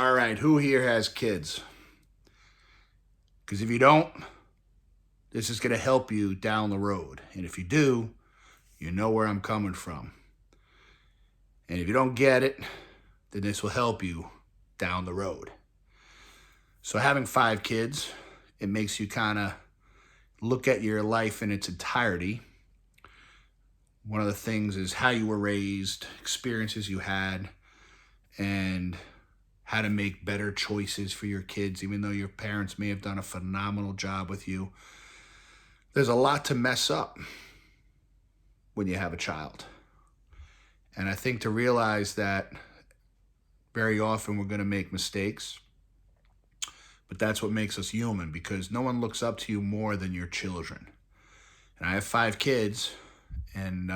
All right, who here has kids? Because if you don't, this is going to help you down the road. And if you do, you know where I'm coming from. And if you don't get it, then this will help you down the road. So having 5 kids, it makes you kind of look at your life in its entirety. One of the things is how you were raised, experiences you had, and how to make better choices for your kids, even though your parents may have done a phenomenal job with you. There's a lot to mess up when you have a child. And I think to realize that very often we're going to make mistakes, but that's what makes us human, because no one looks up to you more than your children. And I have 5 kids, and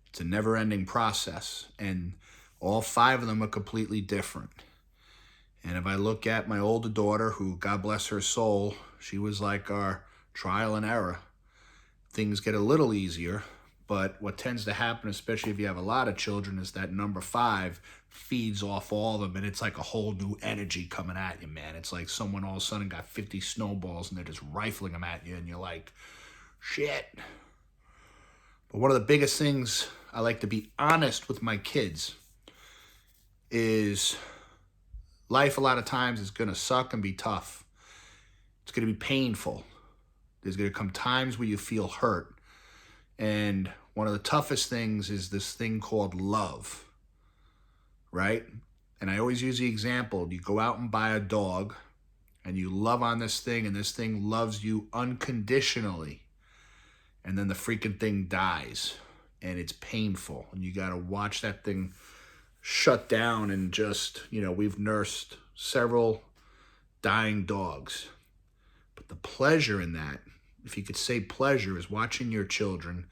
it's a never-ending process, and all 5 of them are completely different. And if I look at my older daughter, who, God bless her soul, she was like our trial and error. Things get a little easier, but what tends to happen, especially if you have a lot of children, is that number 5 feeds off all of them, and it's like a whole new energy coming at you, man. It's like someone all of a sudden got 50 snowballs, and they're just rifling them at you, and you're like, shit. But one of the biggest things I like to be honest with my kids is life a lot of times is going to suck and be tough. It's going to be painful. There's going to come times where you feel hurt. And one of the toughest things is this thing called love, right? And I always use the example, you go out and buy a dog and you love on this thing, and this thing loves you unconditionally. And then the freaking thing dies, and it's painful. And you got to watch that thing shut down, and just, we've nursed several dying dogs. But the pleasure in that, if you could say pleasure, is watching your children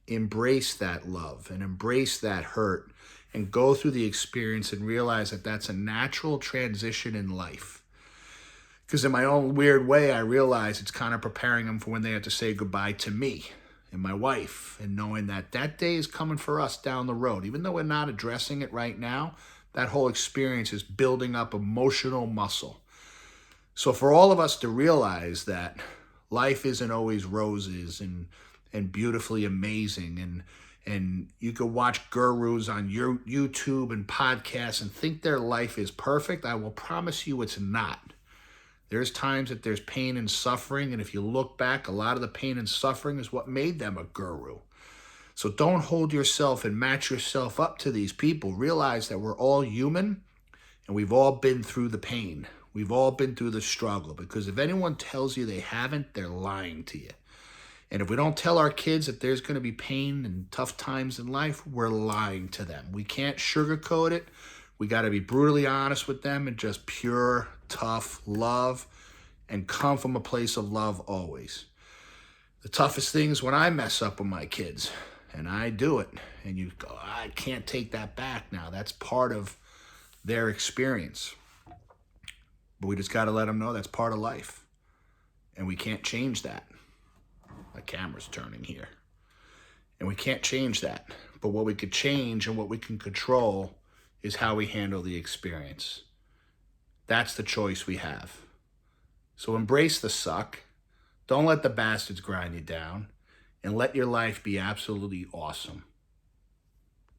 embrace that love and embrace that hurt and go through the experience and realize that that's a natural transition in life. Because in my own weird way, I realize it's kind of preparing them for when they have to say goodbye to me and my wife, and knowing that that day is coming for us down the road. Even though we're not addressing it right now, that whole experience is building up emotional muscle. So for all of us to realize that life isn't always roses and beautifully amazing, and you could watch gurus on your YouTube and podcasts and think their life is perfect, I will promise you it's not. There's times that there's pain and suffering, and if you look back, a lot of the pain and suffering is what made them a guru. So don't hold yourself and match yourself up to these people. Realize that we're all human, and we've all been through the pain. We've all been through the struggle, because if anyone tells you they haven't, they're lying to you. And if we don't tell our kids that there's going to be pain and tough times in life, we're lying to them. We can't sugarcoat it. We got to be brutally honest with them and just pure, tough love, and come from a place of love always. The toughest thing is when I mess up with my kids, and I do it, and you go, I can't take that back now. That's part of their experience. But we just got to let them know that's part of life, and we can't change that. My camera's turning here. And we can't change that. But what we could change and what we can control is how we handle the experience. That's the choice we have. So embrace the suck. Don't let the bastards grind you down. And let your life be absolutely awesome.